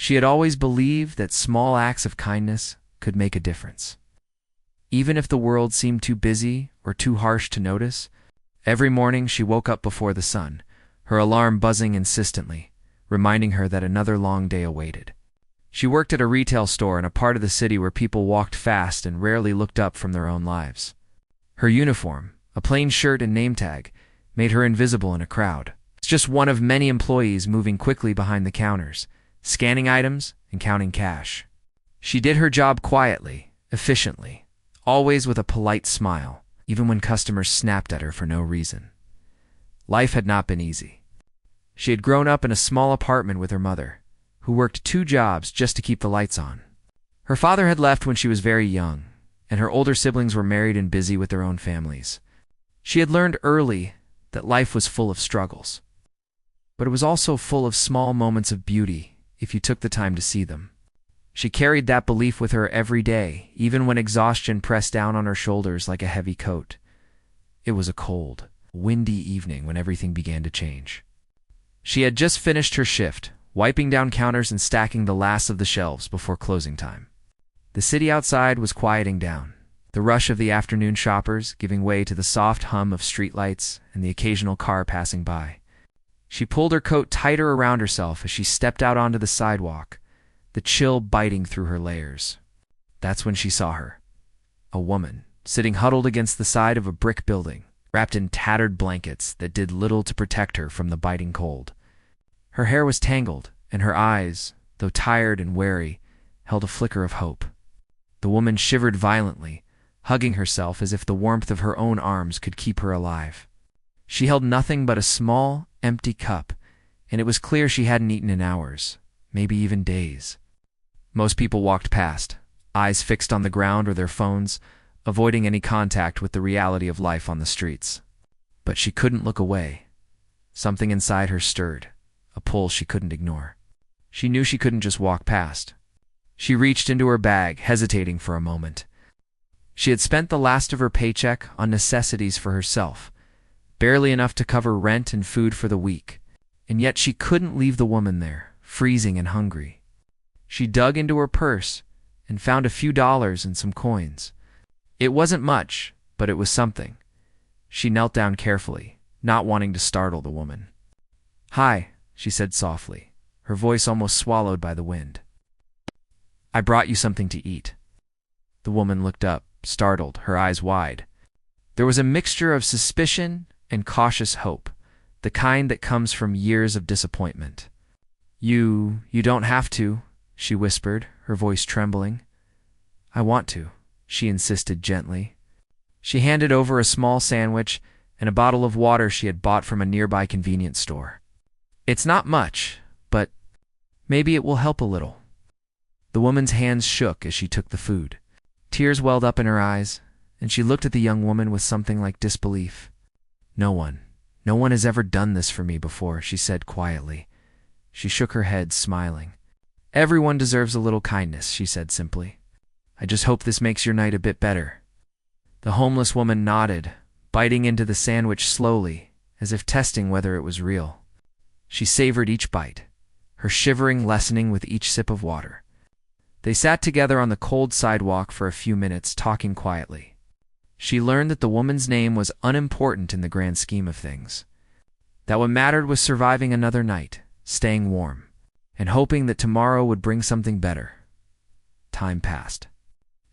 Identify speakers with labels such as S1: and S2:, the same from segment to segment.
S1: She had always believed that small acts of kindness could make a difference. Even if the world seemed too busy or too harsh to notice, every morning she woke up before the sun, her alarm buzzing insistently, reminding her that another long day awaited. She worked at a retail store in a part of the city where people walked fast and rarely looked up from their own lives. Her uniform, a plain shirt and name tag, made her invisible in a crowd. It's just one of many employees moving quickly behind the counters, scanning items and counting cash. She did her job quietly, efficiently, always with a polite smile, even when customers snapped at her for no reason. Life had not been easy. She had grown up in a small apartment with her mother, who worked 2 jobs just to keep the lights on. Her father had left when she was very young, and her older siblings were married and busy with their own families. She had learned early that life was full of struggles, but it was also full of small moments of beauty if you took the time to see them. She carried that belief with her every day, even when exhaustion pressed down on her shoulders like a heavy coat. It was a cold, windy evening when everything began to change. She had just finished her shift, wiping down counters and stacking the last of the shelves before closing time. The city outside was quieting down, the rush of the afternoon shoppers giving way to the soft hum of streetlights and the occasional car passing by. She pulled her coat tighter around herself as she stepped out onto the sidewalk, the chill biting through her layers. That's when she saw her. A woman, sitting huddled against the side of a brick building, wrapped in tattered blankets that did little to protect her from the biting cold. Her hair was tangled, and her eyes, though tired and wary, held a flicker of hope. The woman shivered violently, hugging herself as if the warmth of her own arms could keep her alive. She held nothing but a small, empty cup, and it was clear she hadn't eaten in hours, maybe even days. Most people walked past, eyes fixed on the ground or their phones, avoiding any contact with the reality of life on the streets. But she couldn't look away. Something inside her stirred, a pull she couldn't ignore. She knew she couldn't just walk past. She reached into her bag, hesitating for a moment. She had spent the last of her paycheck on necessities for herself, barely enough to cover rent and food for the week, and yet she couldn't leave the woman there, freezing and hungry. She dug into her purse and found a few dollars and some coins. It wasn't much, but it was something. She knelt down carefully, not wanting to startle the woman. "Hi," she said softly, her voice almost swallowed by the wind. "I brought you something to eat." The woman looked up, startled, her eyes wide. There was a mixture of suspicion and cautious hope, the kind that comes from years of disappointment. You don't have to," she whispered, her voice trembling. "I want to," she insisted gently. She handed over a small sandwich and a bottle of water she had bought from a nearby convenience store. "It's not much, but maybe it will help a little." The woman's hands shook as she took the food. Tears welled up in her eyes, and she looked at the young woman with something like disbelief. No one has ever done this for me before," she said quietly. She shook her head, smiling. "Everyone deserves a little kindness," she said simply. "I just hope this makes your night a bit better." The homeless woman nodded, biting into the sandwich slowly, as if testing whether it was real. She savored each bite, her shivering lessening with each sip of water. They sat together on the cold sidewalk for a few minutes, talking quietly. She learned that the woman's name was unimportant in the grand scheme of things, that what mattered was surviving another night, staying warm, and hoping that tomorrow would bring something better. Time passed,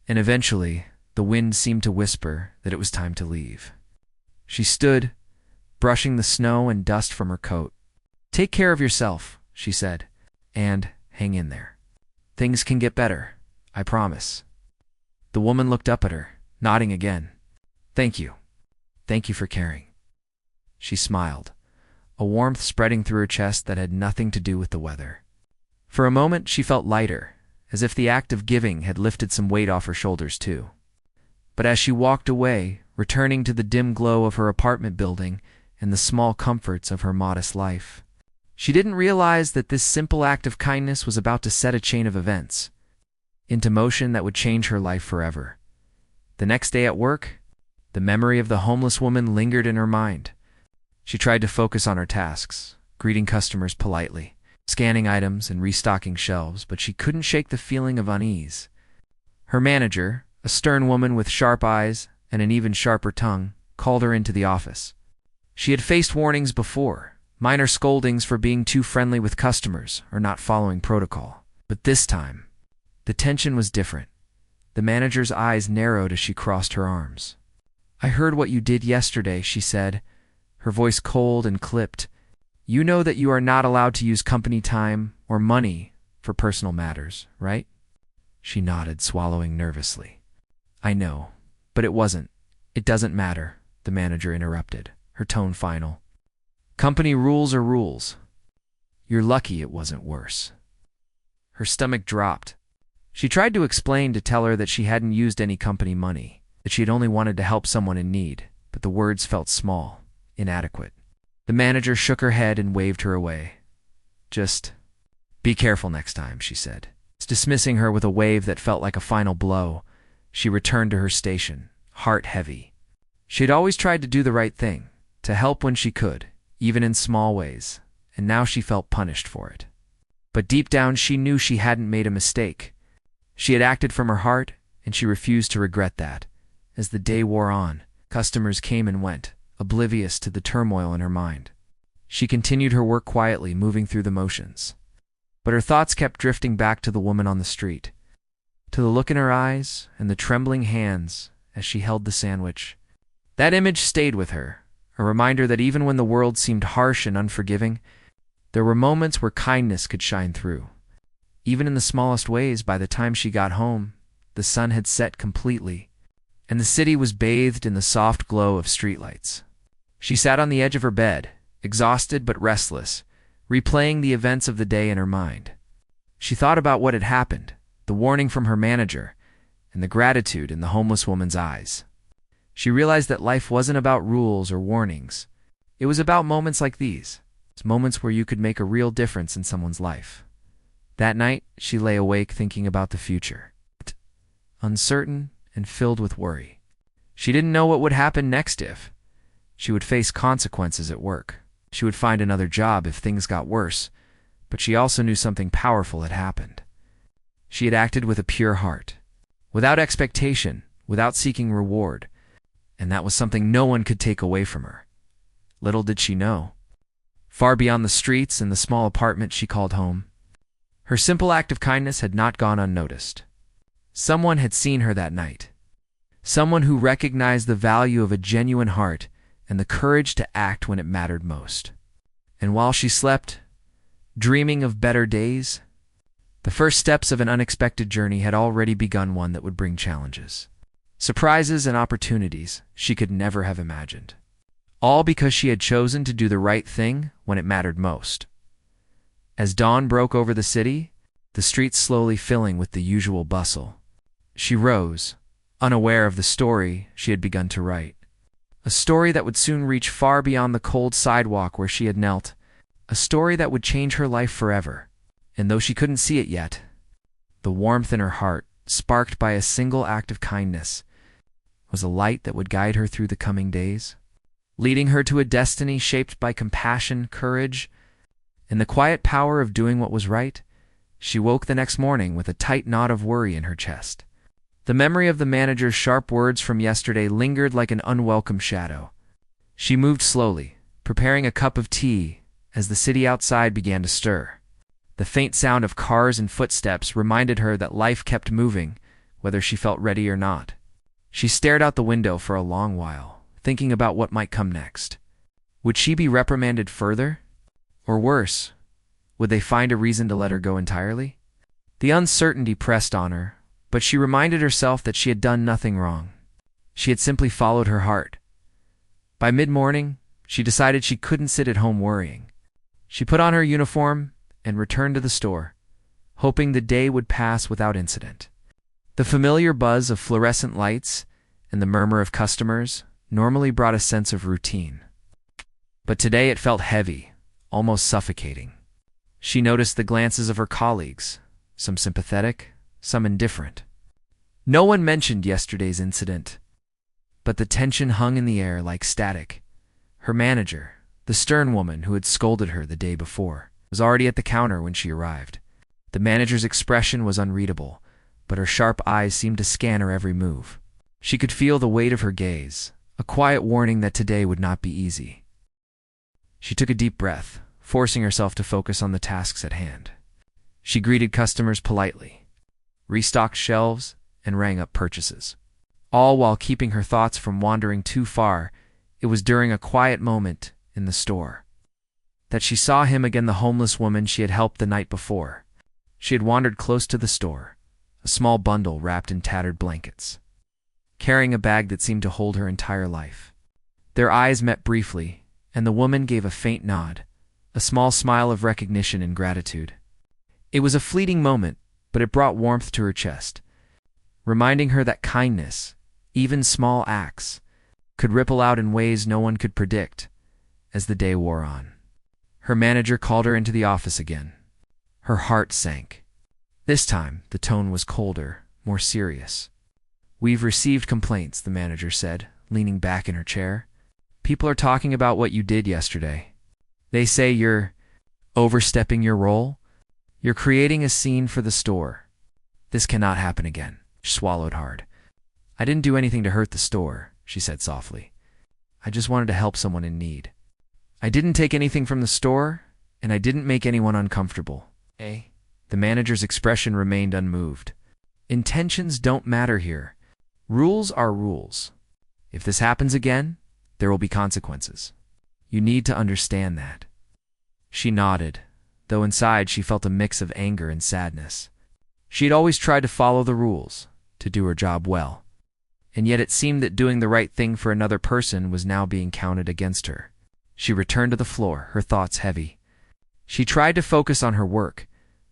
S1: and eventually the wind seemed to whisper that it was time to leave. She stood, brushing the snow and dust from her coat. "Take care of yourself," she said, "and hang in there. Things can get better, I promise." The woman looked up at her, nodding again. "Thank you. Thank you for caring." She smiled, a warmth spreading through her chest that had nothing to do with the weather. For a moment she felt lighter, as if the act of giving had lifted some weight off her shoulders too. But as she walked away, returning to the dim glow of her apartment building and the small comforts of her modest life, she didn't realize that this simple act of kindness was about to set a chain of events into motion that would change her life forever. The next day at work, the memory of the homeless woman lingered in her mind. She tried to focus on her tasks, greeting customers politely, scanning items and restocking shelves, but she couldn't shake the feeling of unease. Her manager, a stern woman with sharp eyes and an even sharper tongue, called her into the office. She had faced warnings before, minor scoldings for being too friendly with customers or not following protocol. But this time, the tension was different. The manager's eyes narrowed as she crossed her arms. "I heard what you did yesterday," she said, her voice cold and clipped. "You know that you are not allowed to use company time or money for personal matters, right?" She nodded, swallowing nervously. "I know, but it wasn't. It doesn't matter," the manager interrupted, her tone final. "Company rules are rules. You're lucky it wasn't worse." Her stomach dropped. She tried to explain, to tell her that she hadn't used any company money, that she had only wanted to help someone in need, but the words felt small, inadequate. The manager shook her head and waved her away. "Just be careful next time," she said. Dismissing her with a wave that felt like a final blow, she returned to her station, heart heavy. She had always tried to do the right thing, to help when she could, even in small ways, and now she felt punished for it. But deep down she knew she hadn't made a mistake. She had acted from her heart, and she refused to regret that. As the day wore on, customers came and went, oblivious to the turmoil in her mind. She continued her work quietly, moving through the motions. But her thoughts kept drifting back to the woman on the street, to the look in her eyes and the trembling hands as she held the sandwich. That image stayed with her, a reminder that even when the world seemed harsh and unforgiving, there were moments where kindness could shine through. Even in the smallest ways, by the time she got home, the sun had set completely, and the city was bathed in the soft glow of streetlights. She sat on the edge of her bed, exhausted but restless, replaying the events of the day in her mind. She thought about what had happened, the warning from her manager, and the gratitude in the homeless woman's eyes. She realized that life wasn't about rules or warnings. It was about moments like these, moments where you could make a real difference in someone's life. That night, she lay awake thinking about the future, uncertain and filled with worry. She didn't know what would happen next if she would face consequences at work. She would find another job if things got worse, but she also knew something powerful had happened. She had acted with a pure heart, without expectation, without seeking reward, and that was something no one could take away from her. Little did she know, far beyond the streets and the small apartment she called home, her simple act of kindness had not gone unnoticed. Someone had seen her that night, someone who recognized the value of a genuine heart and the courage to act when it mattered most. And while she slept, dreaming of better days, the first steps of an unexpected journey had already begun, one that would bring challenges, surprises, and opportunities she could never have imagined. All because she had chosen to do the right thing when it mattered most. As dawn broke over the city, the streets slowly filling with the usual bustle, she rose, unaware of the story she had begun to write. A story that would soon reach far beyond the cold sidewalk where she had knelt. A story that would change her life forever. And though she couldn't see it yet, the warmth in her heart, sparked by a single act of kindness, was a light that would guide her through the coming days, leading her to a destiny shaped by compassion, courage, and the quiet power of doing what was right. She woke the next morning with a tight knot of worry in her chest. The memory of the manager's sharp words from yesterday lingered like an unwelcome shadow. She moved slowly, preparing a cup of tea as the city outside began to stir. The faint sound of cars and footsteps reminded her that life kept moving, whether she felt ready or not. She stared out the window for a long while, thinking about what might come next. Would she be reprimanded further? Or worse, would they find a reason to let her go entirely? The uncertainty pressed on her, but she reminded herself that she had done nothing wrong. She had simply followed her heart. By mid-morning, she decided she couldn't sit at home worrying. She put on her uniform and returned to the store, hoping the day would pass without incident. The familiar buzz of fluorescent lights and the murmur of customers normally brought a sense of routine. But today it felt heavy, almost suffocating. She noticed the glances of her colleagues, some sympathetic, some indifferent. No one mentioned yesterday's incident, but the tension hung in the air like static. Her manager, the stern woman who had scolded her the day before, Was already at the counter when she arrived. The manager's expression was unreadable, but her sharp eyes seemed to scan her every move. She could feel the weight of her gaze, a quiet warning that today would not be easy. She took a deep breath, forcing herself to focus on the tasks at hand. She greeted customers politely, restocked shelves, and rang up purchases, all while keeping her thoughts from wandering too far. It was during a quiet moment in the store that she saw him again, the homeless woman she had helped the night before. She had wandered close to the store, a small bundle wrapped in tattered blankets, carrying a bag that seemed to hold her entire life. Their eyes met briefly, and the woman gave a faint nod, a small smile of recognition and gratitude. It was a fleeting moment, but it brought warmth to her chest, reminding her that kindness, even small acts, could ripple out in ways no one could predict. As the day wore on, her manager called her into the office again. Her heart sank. This time, the tone was colder, more serious. "We've received complaints," the manager said, leaning back in her chair. "People are talking about what you did yesterday. They say you're overstepping your role. You're creating a scene for the store. This cannot happen again." She swallowed hard. "I didn't do anything to hurt the store," she said softly. "I just wanted to help someone in need. I didn't take anything from the store, and I didn't make anyone uncomfortable." The manager's expression remained unmoved. "Intentions don't matter here. Rules are rules. If this happens again, there will be consequences. You need to understand that." She nodded, though inside she felt a mix of anger and sadness. She had always tried to follow the rules, to do her job well, and yet it seemed that doing the right thing for another person was now being counted against her. She returned to the floor, her thoughts heavy. She tried to focus on her work,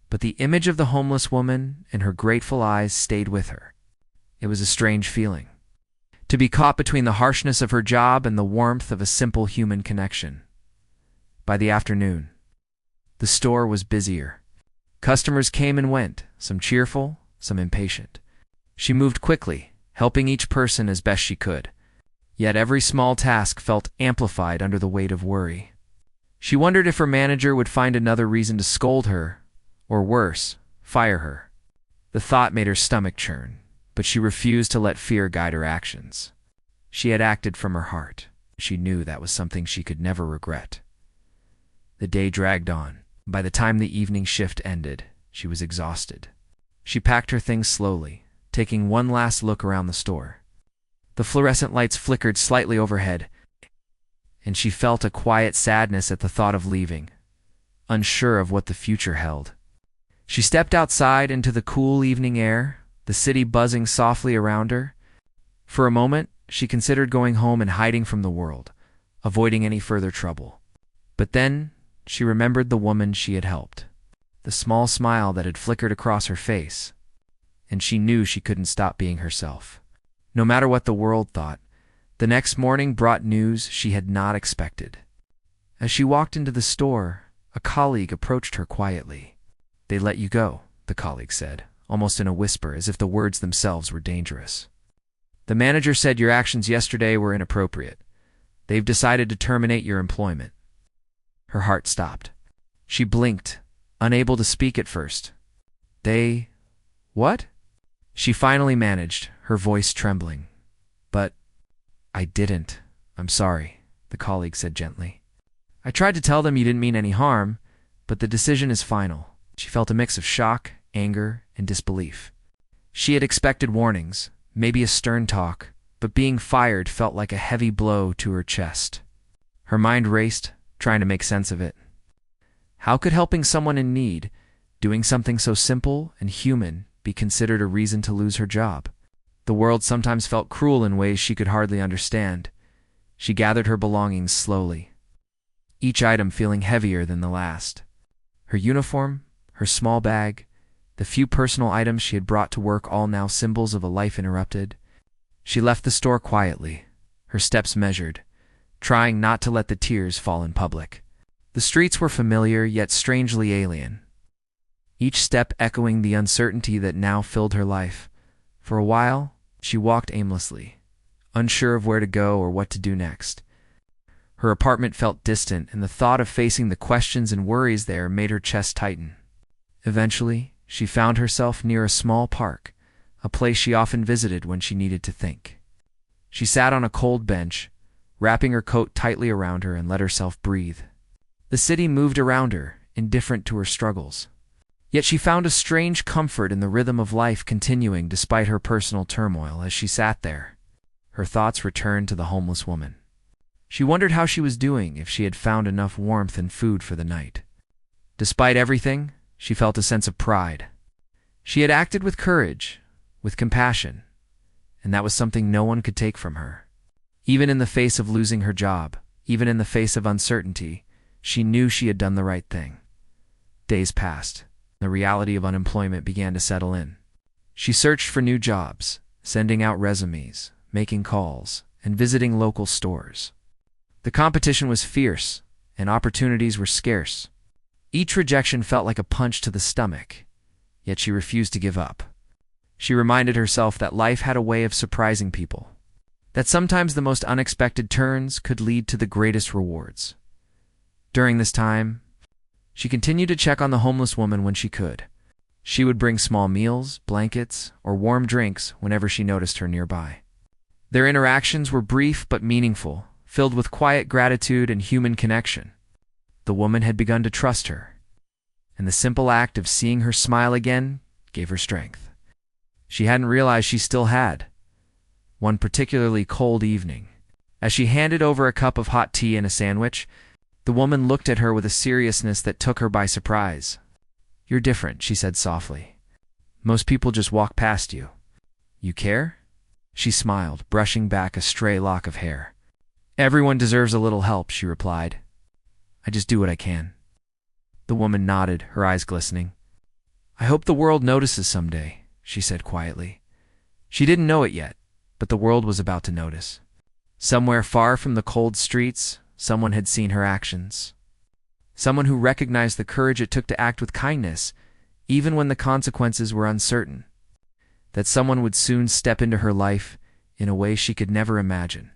S1: but the image of the homeless woman and her grateful eyes stayed with her. It was a strange feeling, to be caught between the harshness of her job and the warmth of a simple human connection. By the afternoon, the store was busier. Customers came and went, some cheerful, some impatient. She moved quickly, helping each person as best she could. Yet every small task felt amplified under the weight of worry. She wondered if her manager would find another reason to scold her, or worse, fire her. The thought made her stomach churn, but she refused to let fear guide her actions. She had acted from her heart. She knew that was something she could never regret. The day dragged on. By the time the evening shift ended, she was exhausted. She packed her things slowly, taking one last look around the store. The fluorescent lights flickered slightly overhead, and she felt a quiet sadness at the thought of leaving, unsure of what the future held. She stepped outside into the cool evening air, the city buzzing softly around her. For a moment, she considered going home and hiding from the world, avoiding any further trouble. But then, she remembered the woman she had helped, the small smile that had flickered across her face, and she knew she couldn't stop being herself. No matter what the world thought, the next morning brought news she had not expected. As she walked into the store, a colleague approached her quietly. "They let you go," the colleague said, almost in a whisper, as if the words themselves were dangerous. "The manager said your actions yesterday were inappropriate. They've decided to terminate your employment." Her heart stopped. She blinked, unable to speak at first. "They... what?" She finally managed, her voice trembling. "But I didn't. I'm sorry," the colleague said gently. "I tried to tell them you didn't mean any harm, but the decision is final." She felt a mix of shock, anger, and disbelief. She had expected warnings, maybe a stern talk, but being fired felt like a heavy blow to her chest. Her mind raced, trying to make sense of it. How could helping someone in need, doing something so simple and human, be considered a reason to lose her job? The world sometimes felt cruel in ways she could hardly understand. She gathered her belongings slowly, each item feeling heavier than the last. Her uniform, her small bag, the few personal items she had brought to work, all now symbols of a life interrupted. She left the store quietly, her steps measured, trying not to let the tears fall in public. The streets were familiar, yet strangely alien, each step echoing the uncertainty that now filled her life. For a while, she walked aimlessly, unsure of where to go or what to do next. Her apartment felt distant, and the thought of facing the questions and worries there made her chest tighten. Eventually, she found herself near a small park, a place she often visited when she needed to think. She sat on a cold bench, wrapping her coat tightly around her, and let herself breathe. The city moved around her, indifferent to her struggles. Yet she found a strange comfort in the rhythm of life continuing despite her personal turmoil. As she sat there, her thoughts returned to the homeless woman. She wondered how she was doing, if she had found enough warmth and food for the night. Despite everything, she felt a sense of pride. She had acted with courage, with compassion, and that was something no one could take from her. Even in the face of losing her job, even in the face of uncertainty, she knew she had done the right thing. Days passed. The reality of unemployment began to settle in. She searched for new jobs, sending out resumes, making calls, and visiting local stores. The competition was fierce, and opportunities were scarce. Each rejection felt like a punch to the stomach, yet she refused to give up. She reminded herself that life had a way of surprising people, that sometimes the most unexpected turns could lead to the greatest rewards. During this time, she continued to check on the homeless woman when she could. She would bring small meals, blankets, or warm drinks whenever she noticed her nearby. Their interactions were brief but meaningful, filled with quiet gratitude and human connection. The woman had begun to trust her, and the simple act of seeing her smile again gave her strength. She hadn't realized she still had. One particularly cold evening, as she handed over a cup of hot tea and a sandwich, the woman looked at her with a seriousness that took her by surprise. "You're different," she said softly. "Most people just walk past you. You care?" She smiled, brushing back a stray lock of hair. "Everyone deserves a little help," she replied. "I just do what I can." The woman nodded, her eyes glistening. "I hope the world notices someday," she said quietly. She didn't know it yet, but the world was about to notice. Somewhere far from the cold streets, someone had seen her actions. Someone who recognized the courage it took to act with kindness, even when the consequences were uncertain. That someone would soon step into her life in a way she could never imagine,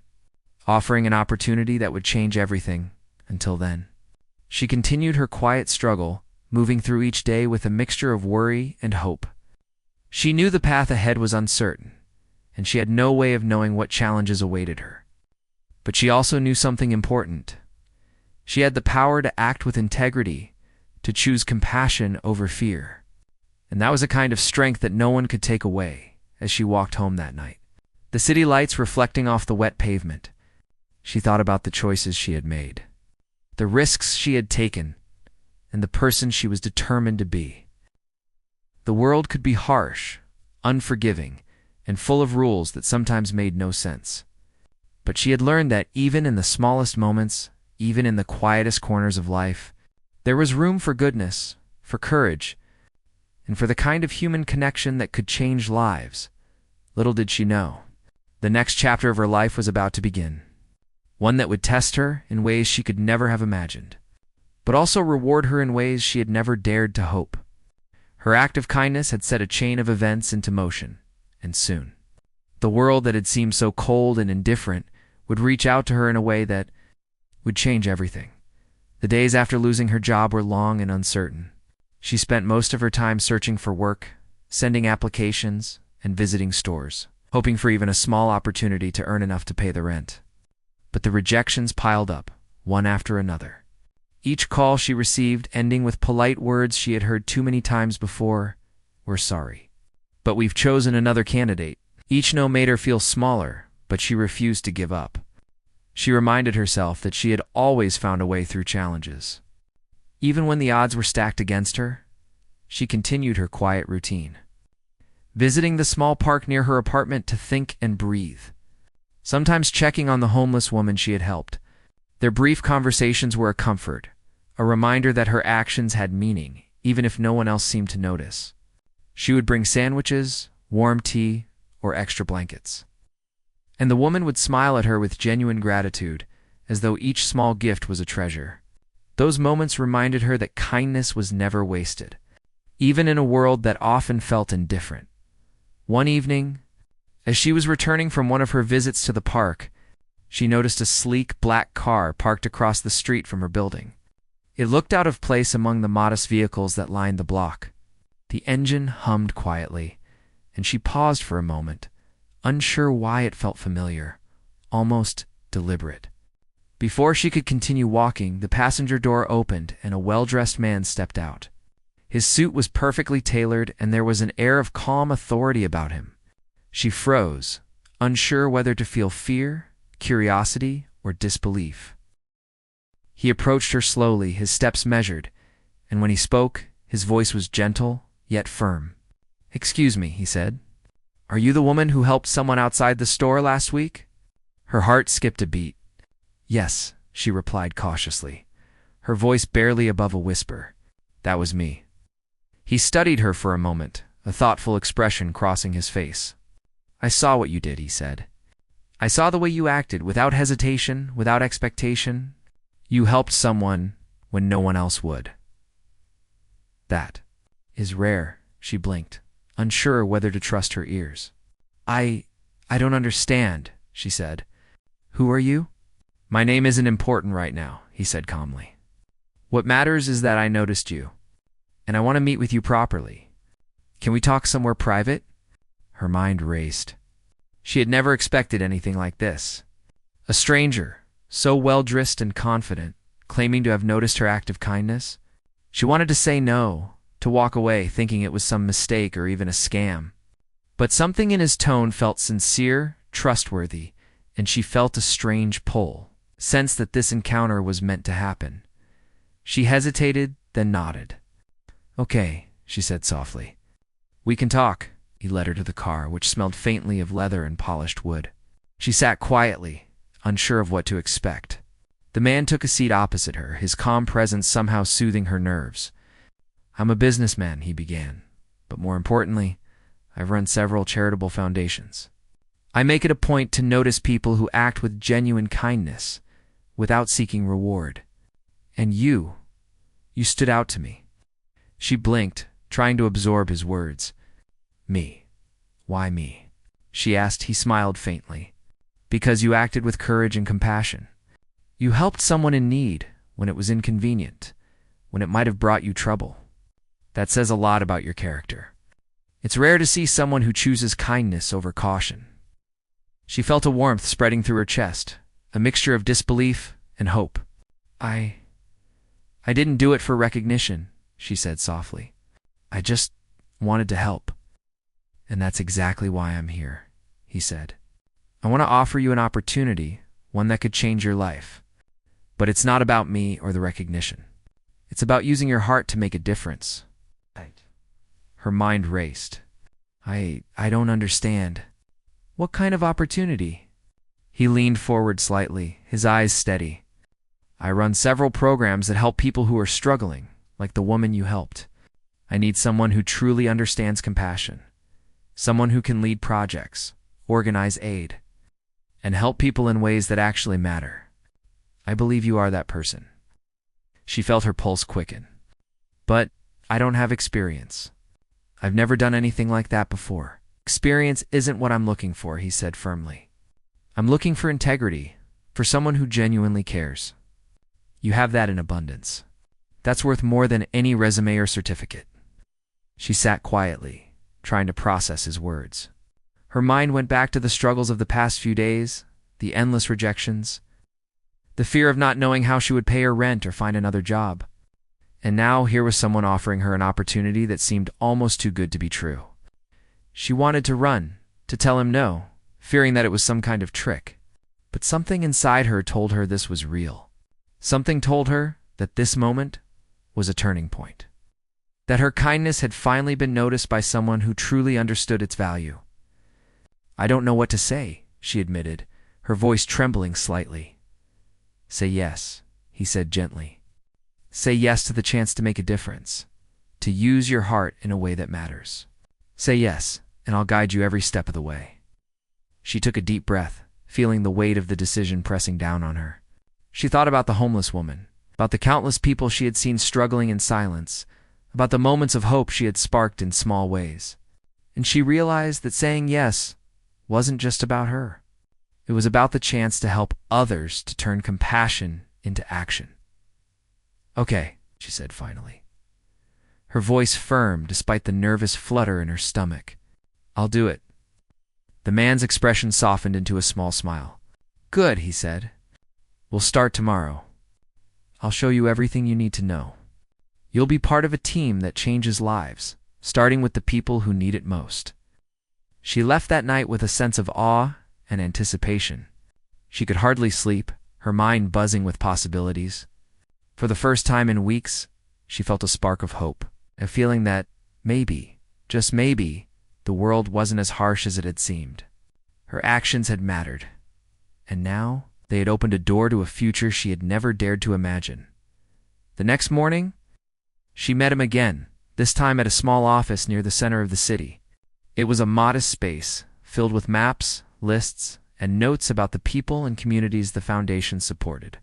S1: offering an opportunity that would change everything. Until then, she continued her quiet struggle, moving through each day with a mixture of worry and hope. She knew the path ahead was uncertain, and she had no way of knowing what challenges awaited her. But she also knew something important. She had the power to act with integrity, to choose compassion over fear. And that was a kind of strength that no one could take away. As she walked home that night, the city lights reflecting off the wet pavement, she thought about the choices she had made, the risks she had taken, and the person she was determined to be. The world could be harsh, unforgiving, and full of rules that sometimes made no sense. But she had learned that even in the smallest moments, even in the quietest corners of life, there was room for goodness, for courage, and for the kind of human connection that could change lives. Little did she know, the next chapter of her life was about to begin. One that would test her in ways she could never have imagined, but also reward her in ways she had never dared to hope. Her act of kindness had set a chain of events into motion, and soon, the world that had seemed so cold and indifferent would reach out to her in a way that would change everything. The days after losing her job were long and uncertain. She spent most of her time searching for work, sending applications, and visiting stores, hoping for even a small opportunity to earn enough to pay the rent. But the rejections piled up, one after another. Each call she received ending with polite words she had heard too many times before: "We're sorry, but we've chosen another candidate." Each no made her feel smaller, but she refused to give up. She reminded herself that she had always found a way through challenges. Even when the odds were stacked against her, she continued her quiet routine, visiting the small park near her apartment to think and breathe, sometimes checking on the homeless woman she had helped. Their brief conversations were a comfort, a reminder that her actions had meaning, even if no one else seemed to notice. She would bring sandwiches, warm tea, or extra blankets, and the woman would smile at her with genuine gratitude, as though each small gift was a treasure. Those moments reminded her that kindness was never wasted, even in a world that often felt indifferent. One evening, as she was returning from one of her visits to the park, She noticed a sleek black car parked across the street from her building. It looked out of place among the modest vehicles that lined the block. The engine hummed quietly, and she paused for a moment, unsure why it felt familiar, almost deliberate. Before she could continue walking, the passenger door opened and a well-dressed man stepped out. His suit was perfectly tailored, and there was an air of calm authority about him. She froze, unsure whether to feel fear, curiosity, or disbelief. He approached her slowly, his steps measured, and when he spoke, his voice was gentle, yet firm. "Excuse me," he said. "Are you the woman who helped someone outside the store last week?" Her heart skipped a beat. "Yes," she replied cautiously, her voice barely above a whisper. "That was me." He studied her for a moment, a thoughtful expression crossing his face. "I saw what you did," he said. "I saw the way you acted, without hesitation, without expectation. You helped someone when no one else would. That is rare," she blinked, unsure whether to trust her ears. I don't understand," she said. "Who are you?" "My name isn't important right now," he said calmly. "What matters is that I noticed you, and I want to meet with you properly. Can we talk somewhere private?" Her mind raced. She had never expected anything like this. A stranger, so well-dressed and confident, claiming to have noticed her act of kindness. She wanted to say no, to walk away thinking it was some mistake or even a scam. But something in his tone felt sincere, trustworthy, and she felt a strange pull, sensed that this encounter was meant to happen. She hesitated, then nodded. "Okay," she said softly. "We can talk." He led her to the car, which smelled faintly of leather and polished wood. She sat quietly, unsure of what to expect. The man took a seat opposite her, his calm presence somehow soothing her nerves. "I'm a businessman," he began, "but more importantly, I've run several charitable foundations. I make it a point to notice people who act with genuine kindness, without seeking reward. And you stood out to me." She blinked, trying to absorb his words. "Me? Why me?" she asked. He smiled faintly. "Because you acted with courage and compassion. You helped someone in need when it was inconvenient, when it might have brought you trouble. That says a lot about your character. It's rare to see someone who chooses kindness over caution." She felt a warmth spreading through her chest, a mixture of disbelief and hope. I didn't do it for recognition," she said softly. "I just wanted to help. And that's exactly why I'm here," he said. "I want to offer you an opportunity, one that could change your life. But it's not about me or the recognition. It's about using your heart to make a difference." Her mind raced. I don't understand. What kind of opportunity?" He leaned forward slightly, his eyes steady. "I run several programs that help people who are struggling, like the woman you helped. I need someone who truly understands compassion, someone who can lead projects, organize aid, and help people in ways that actually matter. I believe you are that person." She felt her pulse quicken. "But I don't have experience. I've never done anything like that before." "Experience isn't what I'm looking for," he said firmly. "I'm looking for integrity, for someone who genuinely cares. You have that in abundance. That's worth more than any resume or certificate." She sat quietly, trying to process his words. Her mind went back to the struggles of the past few days, the endless rejections, the fear of not knowing how she would pay her rent or find another job. And now here was someone offering her an opportunity that seemed almost too good to be true. She wanted to run, to tell him no, fearing that it was some kind of trick. But something inside her told her this was real. Something told her that this moment was a turning point. That her kindness had finally been noticed by someone who truly understood its value. "I don't know what to say," she admitted, her voice trembling slightly. "Say yes," he said gently. "Say yes to the chance to make a difference, to use your heart in a way that matters. Say yes, and I'll guide you every step of the way." She took a deep breath, feeling the weight of the decision pressing down on her. She thought about the homeless woman, about the countless people she had seen struggling in silence, about the moments of hope she had sparked in small ways. And she realized that saying yes wasn't just about her. It was about the chance to help others, to turn compassion into action. "Okay," she said finally, her voice firm despite the nervous flutter in her stomach. "I'll do it." The man's expression softened into a small smile. "Good," he said. "We'll start tomorrow. I'll show you everything you need to know. You'll be part of a team that changes lives, starting with the people who need it most." She left that night with a sense of awe and anticipation. She could hardly sleep, her mind buzzing with possibilities. For the first time in weeks, she felt a spark of hope, a feeling that maybe, just maybe, the world wasn't as harsh as it had seemed. Her actions had mattered, and now they had opened a door to a future she had never dared to imagine. The next morning, she met him again, this time at a small office near the center of the city. It was a modest space, filled with maps, lists, and notes about the people and communities the foundation supported.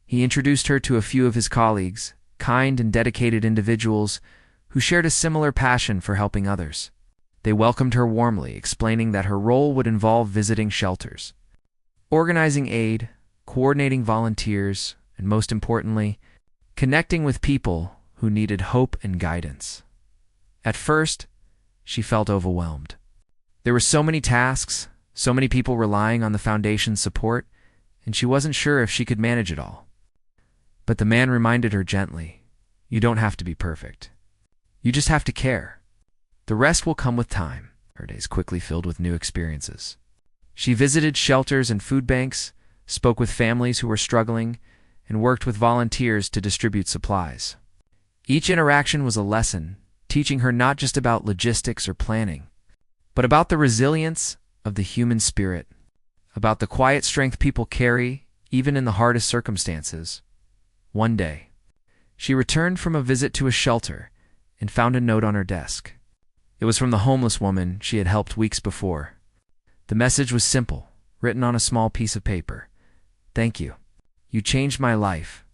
S1: He introduced her to a few of his colleagues, kind and dedicated individuals who shared a similar passion for helping others. They welcomed her warmly, explaining that her role would involve visiting shelters, organizing aid, coordinating volunteers, and most importantly, connecting with people who needed hope and guidance. At first, she felt overwhelmed. There were so many tasks, so many people relying on the foundation's support, and she wasn't sure if she could manage it all. But the man reminded her gently, "You don't have to be perfect. You just have to care. The rest will come with time." Her days quickly filled with new experiences. She visited shelters and food banks, spoke with families who were struggling, and worked with volunteers to distribute supplies. Each interaction was a lesson, teaching her not just about logistics or planning, but about the resilience of the human spirit, about the quiet strength people carry even in the hardest circumstances. One day, she returned from a visit to a shelter and found a note on her desk. It was from the homeless woman she had helped weeks before. The message was simple, written on a small piece of paper. "Thank you. You changed my life.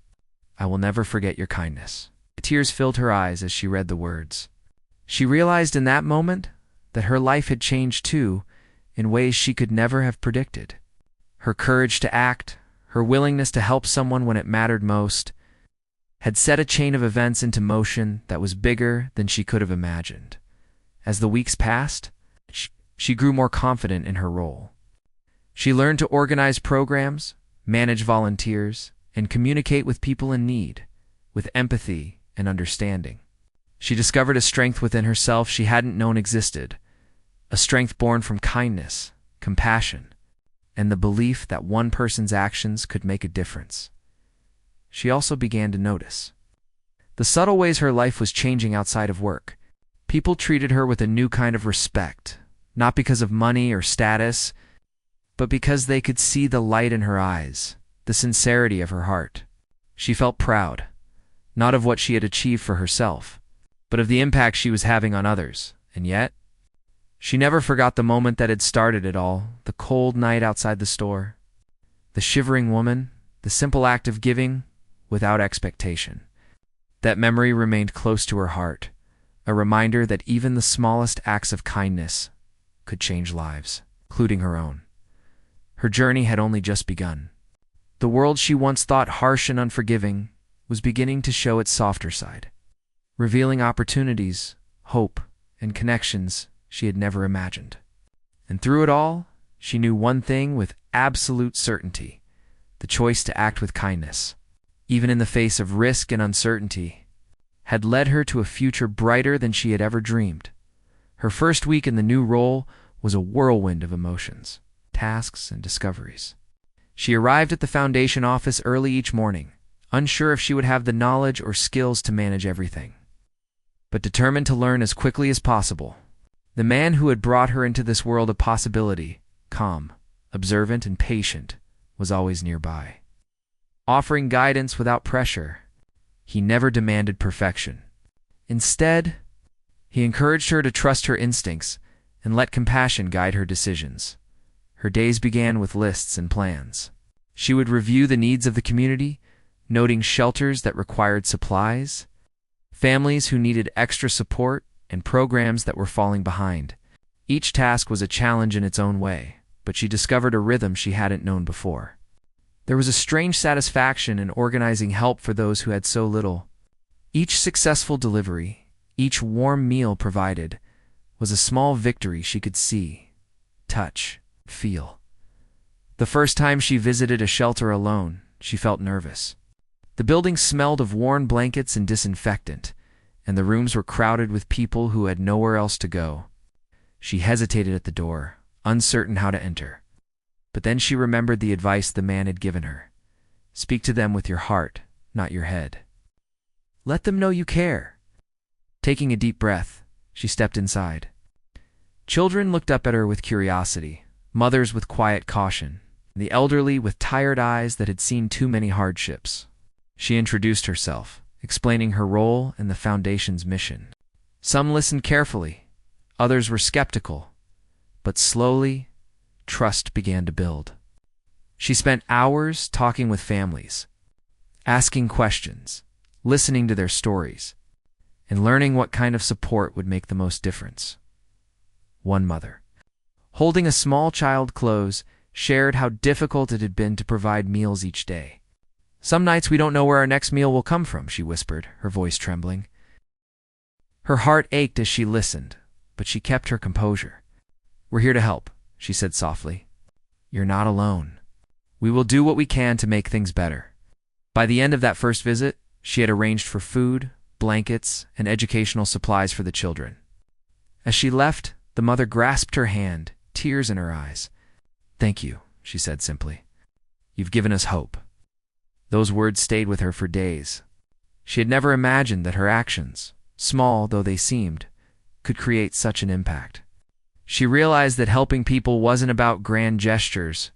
S1: I will never forget your kindness." Tears filled her eyes as she read the words. She realized in that moment that her life had changed too, in ways she could never have predicted. Her courage to act, her willingness to help someone when it mattered most, had set a chain of events into motion that was bigger than she could have imagined. As the weeks passed, she grew more confident in her role. She learned to organize programs, manage volunteers, and communicate with people in need, with empathy and understanding. She discovered a strength within herself she hadn't known existed, a strength born from kindness, compassion, and the belief that one person's actions could make a difference. She also began to notice the subtle ways her life was changing outside of work. People treated her with a new kind of respect, not because of money or status, but because they could see the light in her eyes, the sincerity of her heart. She felt proud, not of what she had achieved for herself, but of the impact she was having on others. And yet, she never forgot the moment that had started it all, the cold night outside the store, the shivering woman, the simple act of giving without expectation. That memory remained close to her heart, a reminder that even the smallest acts of kindness could change lives, including her own. Her journey had only just begun. The world she once thought harsh and unforgiving was beginning to show its softer side, revealing opportunities, hope, and connections she had never imagined. And through it all, she knew one thing with absolute certainty: the choice to act with kindness, even in the face of risk and uncertainty, had led her to a future brighter than she had ever dreamed. Her first week in the new role was a whirlwind of emotions, tasks, and discoveries. She arrived at the foundation office early each morning, unsure if she would have the knowledge or skills to manage everything, but determined to learn as quickly as possible. The man who had brought her into this world of possibility, calm, observant, and patient, was always nearby. Offering guidance without pressure, he never demanded perfection. Instead, he encouraged her to trust her instincts and let compassion guide her decisions. Her days began with lists and plans. She would review the needs of the community, noting shelters that required supplies, families who needed extra support, and programs that were falling behind. Each task was a challenge in its own way, but she discovered a rhythm she hadn't known before. There was a strange satisfaction in organizing help for those who had so little. Each successful delivery, each warm meal provided, was a small victory she could see, touch, feel. The first time she visited a shelter alone, she felt nervous. The building smelled of worn blankets and disinfectant, and the rooms were crowded with people who had nowhere else to go. She hesitated at the door, uncertain how to enter. But then she remembered the advice the man had given her. Speak to them with your heart, not your head. Let them know you care. Taking a deep breath, she stepped inside. Children looked up at her with curiosity, mothers with quiet caution, the elderly with tired eyes that had seen too many hardships. She introduced herself, explaining her role and the Foundation's mission. Some listened carefully, others were skeptical, but slowly, trust began to build. She spent hours talking with families, asking questions, listening to their stories, and learning what kind of support would make the most difference. One mother, holding a small child close, shared how difficult it had been to provide meals each day. Some nights we don't know where our next meal will come from, she whispered, her voice trembling. Her heart ached as she listened, but she kept her composure. We're here to help, she said softly. You're not alone. We will do what we can to make things better. By the end of that first visit, she had arranged for food, blankets, and educational supplies for the children. As she left, the mother grasped her hand, tears in her eyes. Thank you, she said simply. You've given us hope. Those words stayed with her for days. She had never imagined that her actions, small though they seemed, could create such an impact. She realized that helping people wasn't about grand gestures.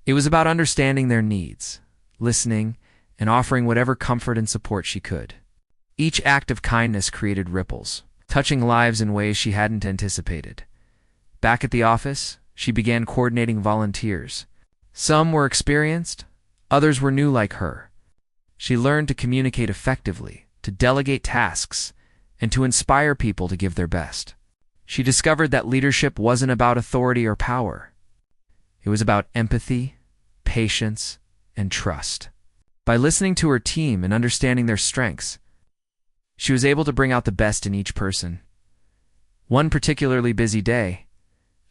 S1: It was about understanding their needs, listening, and offering whatever comfort and support she could. Each act of kindness created ripples, touching lives in ways she hadn't anticipated. Back at the office, she began coordinating volunteers. Some were experienced, others were new like her. She learned to communicate effectively, to delegate tasks, and to inspire people to give their best. She discovered that leadership wasn't about authority or power. It was about empathy, patience, and trust. By listening to her team and understanding their strengths, she was able to bring out the best in each person. One particularly busy day,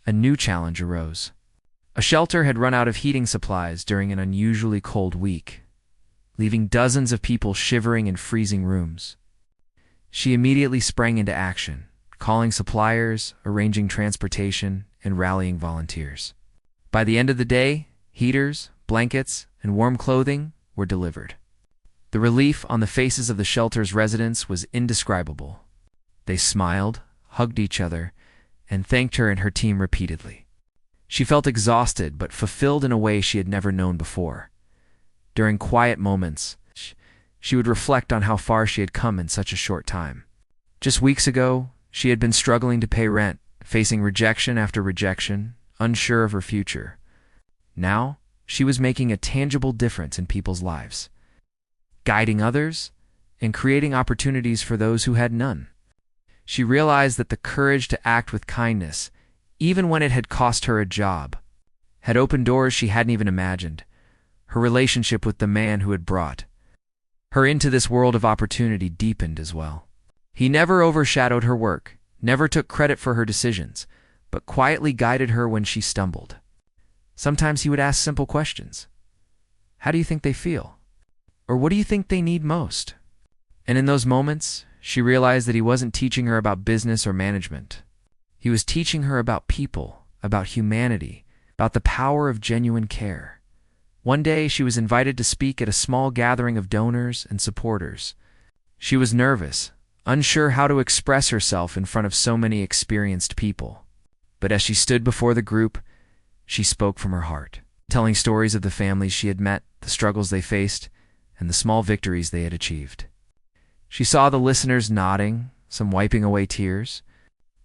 S1: a new challenge arose. A shelter had run out of heating supplies during an unusually cold week, leaving dozens of people shivering in freezing rooms. She immediately sprang into action, calling suppliers, arranging transportation, and rallying volunteers. By the end of the day, heaters, blankets, and warm clothing were delivered. The relief on the faces of the shelter's residents was indescribable. They smiled, hugged each other, and thanked her and her team repeatedly. She felt exhausted but fulfilled in a way she had never known before. During quiet moments, she would reflect on how far she had come in such a short time. Just weeks ago, she had been struggling to pay rent, facing rejection after rejection, unsure of her future. Now, she was making a tangible difference in people's lives, guiding others and creating opportunities for those who had none. She realized that the courage to act with kindness, even when it had cost her a job, had opened doors she hadn't even imagined. Her relationship with the man who had brought her into this world of opportunity deepened as well. He never overshadowed her work, never took credit for her decisions, but quietly guided her when she stumbled. Sometimes he would ask simple questions. How do you think they feel? Or what do you think they need most? And in those moments, she realized that he wasn't teaching her about business or management. He was teaching her about people, about humanity, about the power of genuine care. One day, she was invited to speak at a small gathering of donors and supporters. She was nervous, unsure how to express herself in front of so many experienced people. But as she stood before the group, she spoke from her heart, telling stories of the families she had met, the struggles they faced, and the small victories they had achieved. She saw the listeners nodding, some wiping away tears.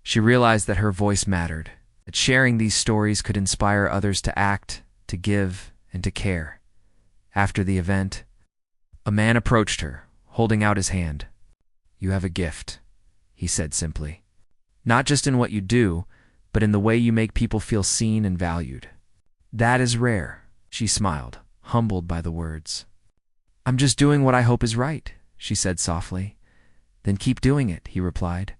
S1: She realized that her voice mattered, that sharing these stories could inspire others to act, to give, and to care. After the event, a man approached her, holding out his hand. You have a gift, he said simply. Not just in what you do, but in the way you make people feel seen and valued. That is rare, she smiled, humbled by the words. I'm just doing what I hope is right, she said softly. Then keep doing it, he replied.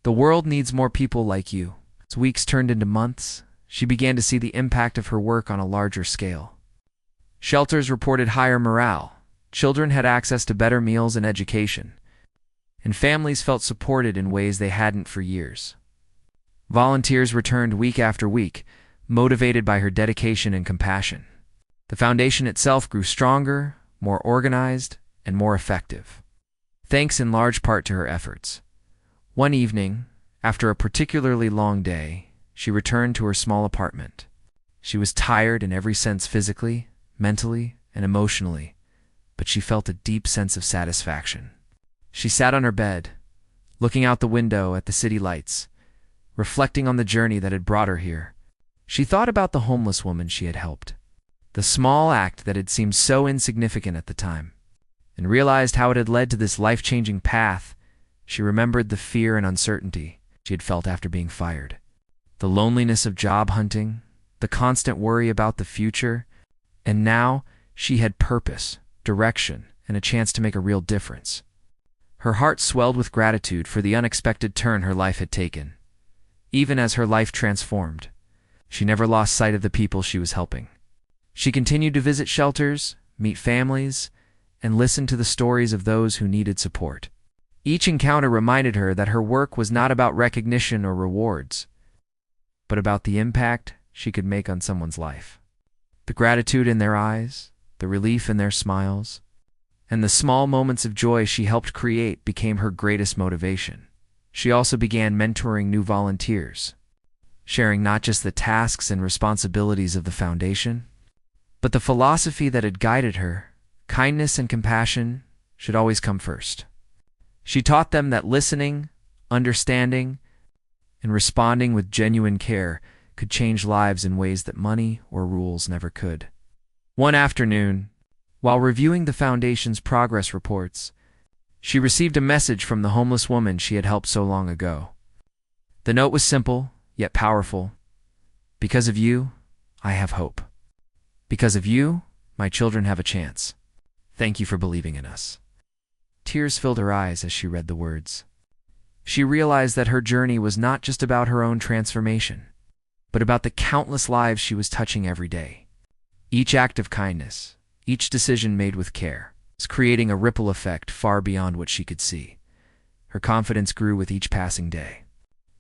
S1: The world needs more people like you. As weeks turned into months, she began to see the impact of her work on a larger scale. Shelters reported higher morale, children had access to better meals and education, and families felt supported in ways they hadn't for years. Volunteers returned week after week, motivated by her dedication and compassion. The foundation itself grew stronger, more organized, and more effective, thanks in large part to her efforts. One evening, after a particularly long day, she returned to her small apartment. She was tired in every sense physically, mentally, and emotionally, but she felt a deep sense of satisfaction. She sat on her bed, looking out the window at the city lights, reflecting on the journey that had brought her here. She thought about the homeless woman she had helped, the small act that had seemed so insignificant at the time, and realized how it had led to this life-changing path. She remembered the fear and uncertainty she had felt after being fired, the loneliness of job hunting, the constant worry about the future, and now she had purpose, direction, and a chance to make a real difference. Her heart swelled with gratitude for the unexpected turn her life had taken. Even as her life transformed, she never lost sight of the people she was helping. She continued to visit shelters, meet families, and listen to the stories of those who needed support. Each encounter reminded her that her work was not about recognition or rewards, but about the impact she could make on someone's life. The gratitude in their eyes, the relief in their smiles, and the small moments of joy she helped create became her greatest motivation. She also began mentoring new volunteers, sharing not just the tasks and responsibilities of the foundation, but the philosophy that had guided her. Kindness and compassion should always come first. She taught them that listening, understanding, and responding with genuine care could change lives in ways that money or rules never could. One afternoon, while reviewing the foundation's progress reports, she received a message from the homeless woman she had helped so long ago. The note was simple, yet powerful. Because of you, I have hope. Because of you, my children have a chance. Thank you for believing in us. Tears filled her eyes as she read the words. She realized that her journey was not just about her own transformation, but about the countless lives she was touching every day. Each act of kindness, each decision made with care, was creating a ripple effect far beyond what she could see. Her confidence grew with each passing day.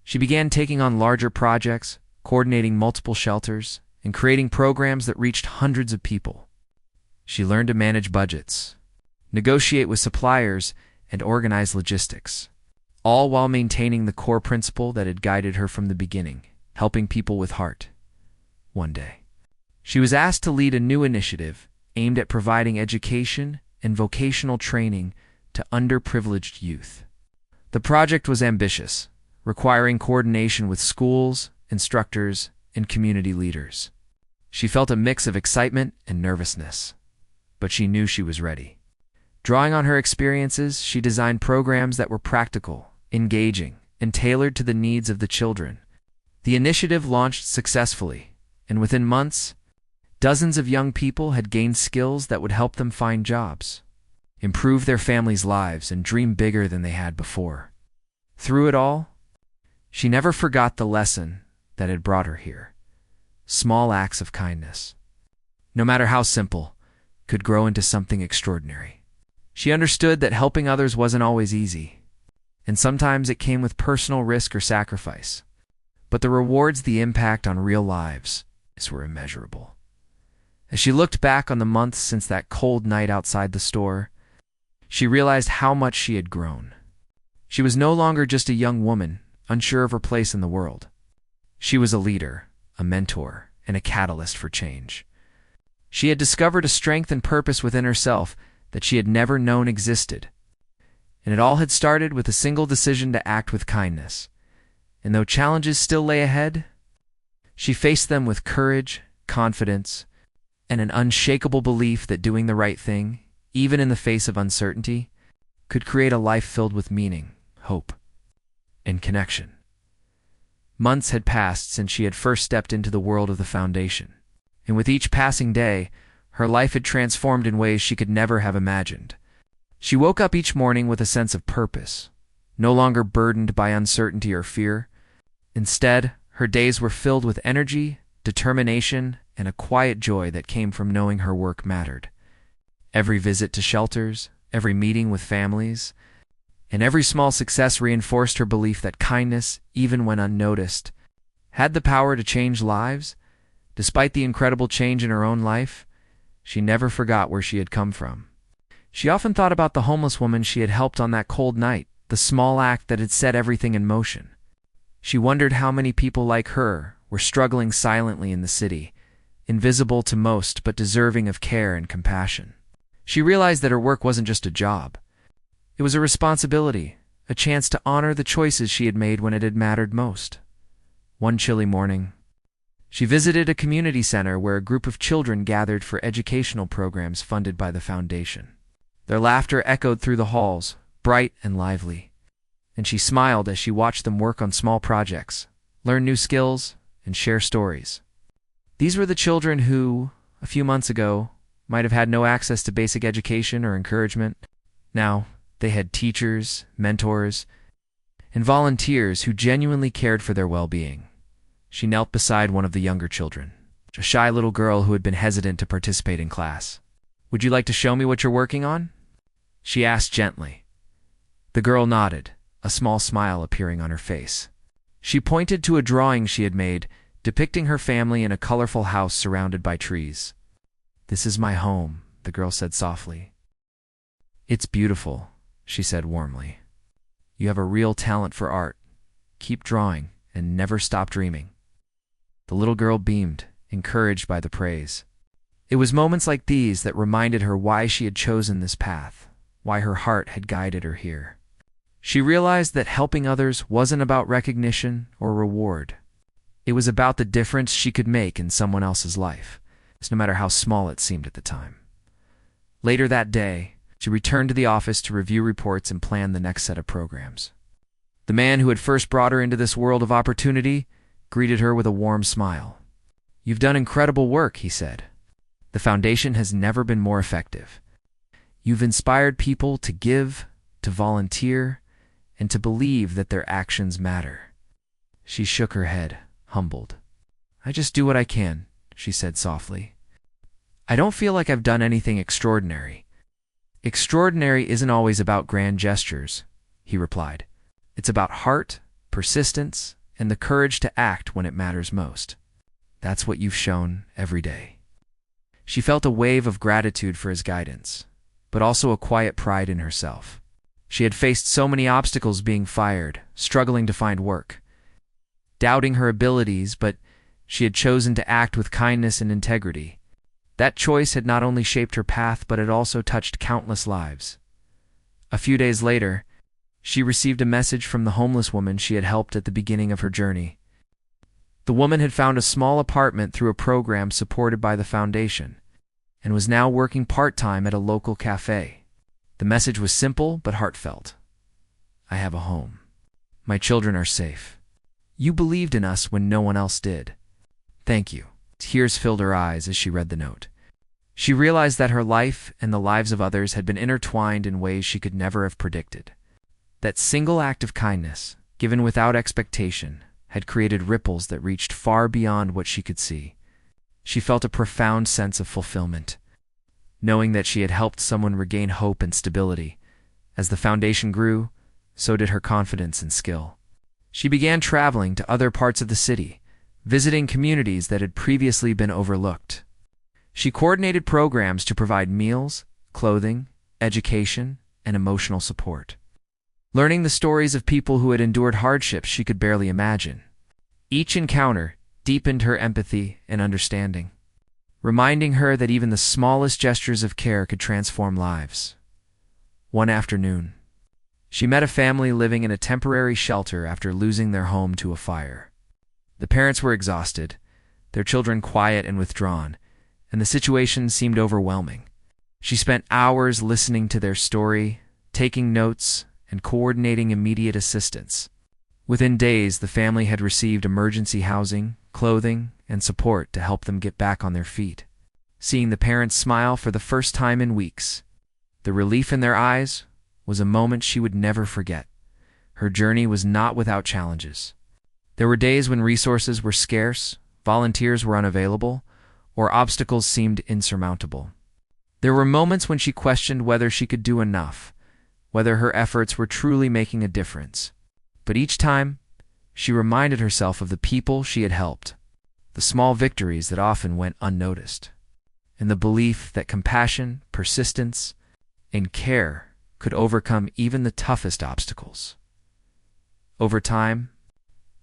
S1: She began taking on larger projects, coordinating multiple shelters, and creating programs that reached hundreds of people. She learned to manage budgets, negotiate with suppliers, and organize logistics, all while maintaining the core principle that had guided her from the beginning, helping people with heart. One day, she was asked to lead a new initiative aimed at providing education and vocational training to underprivileged youth. The project was ambitious, requiring coordination with schools, instructors, and community leaders. She felt a mix of excitement and nervousness, but she knew she was ready. Drawing on her experiences, she designed programs that were practical, engaging, and tailored to the needs of the children. The initiative launched successfully, and within months, dozens of young people had gained skills that would help them find jobs, improve their families' lives, and dream bigger than they had before. Through it all, she never forgot the lesson that had brought her here. Small acts of kindness, no matter how simple, could grow into something extraordinary. She understood that helping others wasn't always easy, and sometimes it came with personal risk or sacrifice. But the rewards, the impact on real lives, were immeasurable. As she looked back on the months since that cold night outside the store, she realized how much she had grown. She was no longer just a young woman, unsure of her place in the world. She was a leader, a mentor, and a catalyst for change. She had discovered a strength and purpose within herself that she had never known existed. And it all had started with a single decision to act with kindness. And though challenges still lay ahead, she faced them with courage, confidence, and an unshakable belief that doing the right thing, even in the face of uncertainty, could create a life filled with meaning, hope, and connection. Months had passed since she had first stepped into the world of the foundation, And with each passing day, her life had transformed in ways she could never have imagined. She woke up each morning with a sense of purpose, no longer burdened by uncertainty or fear. Instead, her days were filled with energy, determination, and a quiet joy that came from knowing her work mattered. Every visit to shelters, every meeting with families, and every small success reinforced her belief that kindness, even when unnoticed, had the power to change lives. Despite the incredible change in her own life, she never forgot where she had come from. She often thought about the homeless woman she had helped on that cold night, the small act that had set everything in motion. She wondered how many people like her were struggling silently in the city, invisible to most but deserving of care and compassion. She realized that her work wasn't just a job. It was a responsibility, a chance to honor the choices she had made when it had mattered most. One chilly morning, she visited a community center where a group of children gathered for educational programs funded by the foundation. Their laughter echoed through the halls, bright and lively, and she smiled as she watched them work on small projects, learn new skills, and share stories. These were the children who, a few months ago, might have had no access to basic education or encouragement. Now, they had teachers, mentors, and volunteers who genuinely cared for their well-being. She knelt beside one of the younger children, a shy little girl who had been hesitant to participate in class. "Would you like to show me what you're working on?" she asked gently. The girl nodded, a small smile appearing on her face. She pointed to a drawing she had made, depicting her family in a colorful house surrounded by trees. "This is my home," the girl said softly. "It's beautiful," she said warmly. "You have a real talent for art. Keep drawing and never stop dreaming." The little girl beamed, encouraged by the praise. It was moments like these that reminded her why she had chosen this path, why her heart had guided her here. She realized that helping others wasn't about recognition or reward. It was about the difference she could make in someone else's life, no matter how small it seemed at the time. Later that day, she returned to the office to review reports and plan the next set of programs. The man who had first brought her into this world of opportunity greeted her with a warm smile. "You've done incredible work," he said. "The foundation has never been more effective. You've inspired people to give, to volunteer, and to believe that their actions matter." She shook her head, humbled. "I just do what I can," she said softly. "I don't feel like I've done anything extraordinary." "Extraordinary isn't always about grand gestures," he replied. "It's about heart, persistence, and the courage to act when it matters most. That's what you've shown every day." She felt a wave of gratitude for his guidance, but also a quiet pride in herself. She had faced so many obstacles being fired, struggling to find work, doubting her abilities, but she had chosen to act with kindness and integrity. That choice had not only shaped her path, but it also touched countless lives. A few days later, she received a message from the homeless woman she had helped at the beginning of her journey. The woman had found a small apartment through a program supported by the foundation, and was now working part-time at a local cafe. The message was simple but heartfelt. "I have a home. My children are safe. You believed in us when no one else did. Thank you." Tears filled her eyes as she read the note. She realized that her life and the lives of others had been intertwined in ways she could never have predicted. That single act of kindness, given without expectation, had created ripples that reached far beyond what she could see. She felt a profound sense of fulfillment, knowing that she had helped someone regain hope and stability. As the foundation grew, so did her confidence and skill. She began traveling to other parts of the city, visiting communities that had previously been overlooked. She coordinated programs to provide meals, clothing, education, and emotional support, learning the stories of people who had endured hardships she could barely imagine. Each encounter deepened her empathy and understanding, reminding her that even the smallest gestures of care could transform lives. One afternoon, she met a family living in a temporary shelter after losing their home to a fire. The parents were exhausted, their children quiet and withdrawn, and the situation seemed overwhelming. She spent hours listening to their story, taking notes, and coordinating immediate assistance. Within days, the family had received emergency housing, clothing, and support to help them get back on their feet. Seeing the parents smile for the first time in weeks, the relief in their eyes was a moment she would never forget. Her journey was not without challenges. There were days when resources were scarce, volunteers were unavailable, or obstacles seemed insurmountable. There were moments when she questioned whether she could do enough, whether her efforts were truly making a difference. But each time, she reminded herself of the people she had helped, the small victories that often went unnoticed, and the belief that compassion, persistence, and care could overcome even the toughest obstacles. Over time,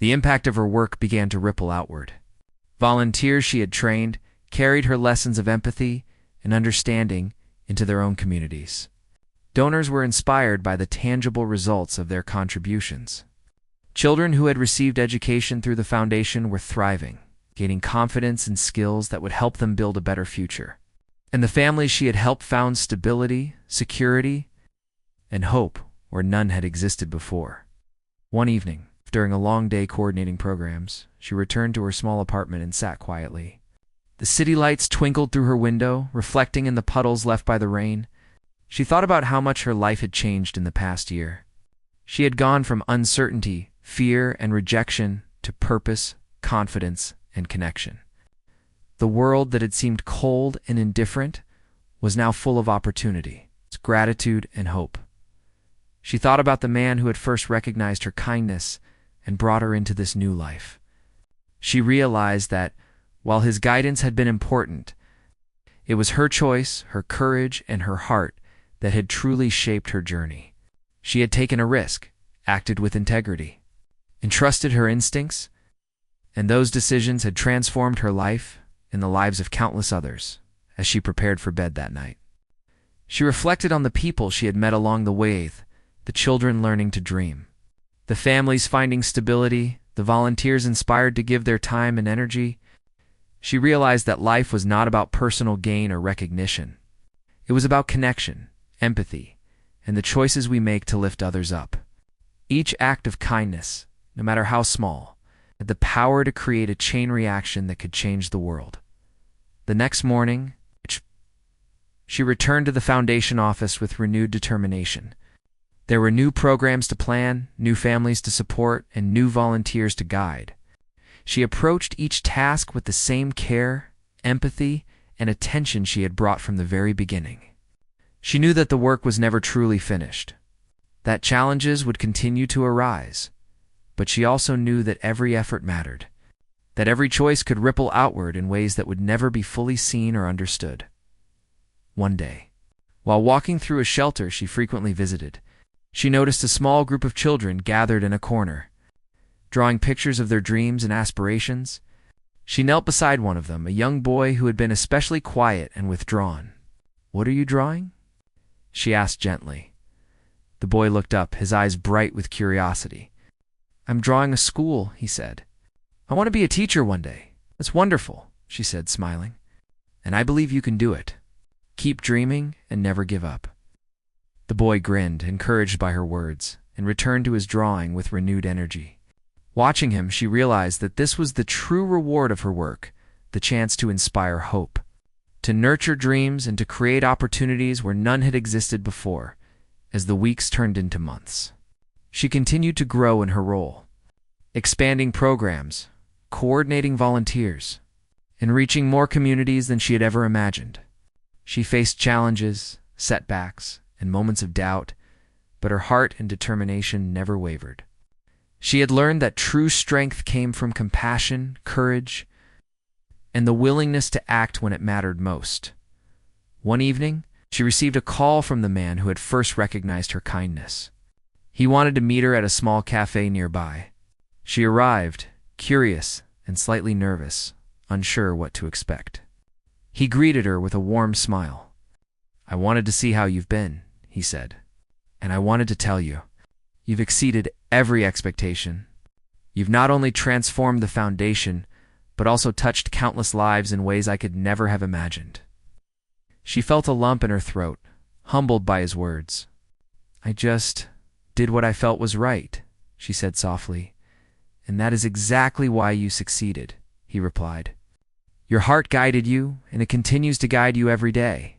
S1: the impact of her work began to ripple outward. Volunteers she had trained carried her lessons of empathy and understanding into their own communities. Donors were inspired by the tangible results of their contributions. Children who had received education through the foundation were thriving, gaining confidence and skills that would help them build a better future. And the families she had helped found stability, security, and hope where none had existed before. One evening, during a long day coordinating programs, she returned to her small apartment and sat quietly. The city lights twinkled through her window, reflecting in the puddles left by the rain. She thought about how much her life had changed in the past year. She had gone from uncertainty, fear, and rejection to purpose, confidence, and connection. The world that had seemed cold and indifferent was now full of opportunity, gratitude, and hope. She thought about the man who had first recognized her kindness and brought her into this new life. She realized that, while his guidance had been important, it was her choice, her courage, and her heart that had truly shaped her journey. She had taken a risk, acted with integrity, and trusted her instincts, and those decisions had transformed her life and the lives of countless others as she prepared for bed that night. She reflected on the people she had met along the way, the children learning to dream, the families finding stability, the volunteers inspired to give their time and energy. She realized that life was not about personal gain or recognition. It was about connection, empathy, and the choices we make to lift others up. Each act of kindness, no matter how small, had the power to create a chain reaction that could change the world. The next morning, she returned to the foundation office with renewed determination. There were new programs to plan, new families to support, and new volunteers to guide. She approached each task with the same care, empathy, and attention she had brought from the very beginning. She knew that the work was never truly finished, that challenges would continue to arise, but she also knew that every effort mattered, that every choice could ripple outward in ways that would never be fully seen or understood. One day, while walking through a shelter she frequently visited, she noticed a small group of children gathered in a corner, drawing pictures of their dreams and aspirations. She knelt beside one of them, a young boy who had been especially quiet and withdrawn. "What are you drawing?" she asked gently. The boy looked up, his eyes bright with curiosity. "I'm drawing a school," he said. "I want to be a teacher one day." "That's wonderful," she said, smiling. "And I believe you can do it. Keep dreaming and never give up." The boy grinned, encouraged by her words, and returned to his drawing with renewed energy. Watching him, she realized that this was the true reward of her work, the chance to inspire hope, to nurture dreams, and to create opportunities where none had existed before. As the weeks turned into months, she continued to grow in her role, expanding programs, coordinating volunteers, and reaching more communities than she had ever imagined. She faced challenges, setbacks, and moments of doubt, but her heart and determination never wavered. She had learned that true strength came from compassion, courage, and the willingness to act when it mattered most. One evening, she received a call from the man who had first recognized her kindness. He wanted to meet her at a small cafe nearby. She arrived, curious and slightly nervous, unsure what to expect. He greeted her with a warm smile. "I wanted to see how you've been," he said, "and I wanted to tell you, you've exceeded every expectation. You've not only transformed the foundation, but also touched countless lives in ways I could never have imagined." She felt a lump in her throat, humbled by his words. "I just did what I felt was right," she said softly. "And that is exactly why you succeeded," he replied. Your heart guided you, and it continues to guide you every day.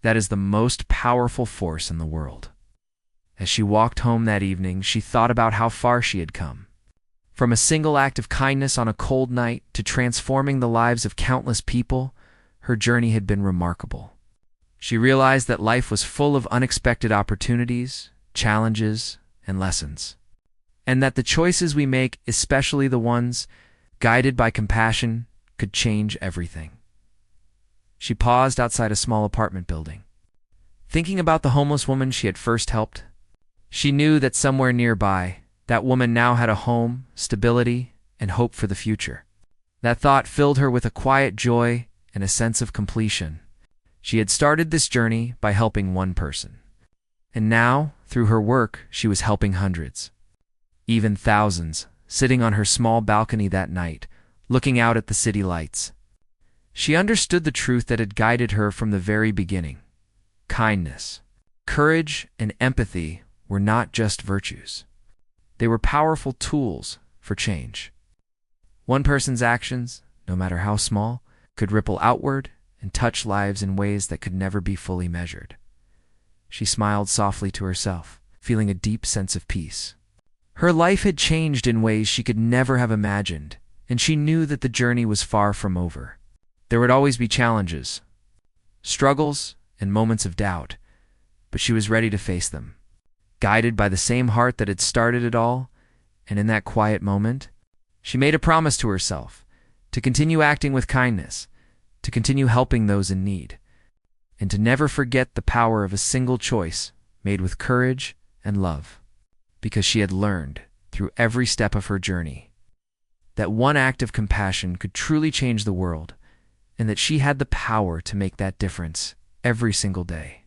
S1: That is the most powerful force in the world. As she walked home that evening, she thought about how far she had come. From a single act of kindness on a cold night to transforming the lives of countless people, her journey had been remarkable. She realized that life was full of unexpected opportunities, challenges, and lessons, and that the choices we make, especially the ones guided by compassion, could change everything. She paused outside a small apartment building, thinking about the homeless woman she had first helped. She knew that somewhere nearby, that woman now had a home, stability, and hope for the future. That thought filled her with a quiet joy and a sense of completion. She had started this journey by helping one person, and now, through her work, she was helping hundreds, even thousands, sitting on her small balcony that night, looking out at the city lights. She understood the truth that had guided her from the very beginning. Kindness, courage, and empathy were not just virtues. They were powerful tools for change. One person's actions, no matter how small, could ripple outward and touch lives in ways that could never be fully measured. She smiled softly to herself, feeling a deep sense of peace. Her life had changed in ways she could never have imagined, and she knew that the journey was far from over. There would always be challenges, struggles, and moments of doubt, but she was ready to face them. Guided by the same heart that had started it all, and in that quiet moment, she made a promise to herself to continue acting with kindness, to continue helping those in need, and to never forget the power of a single choice made with courage and love, because she had learned, through every step of her journey, that one act of compassion could truly change the world, and that she had the power to make that difference every single day.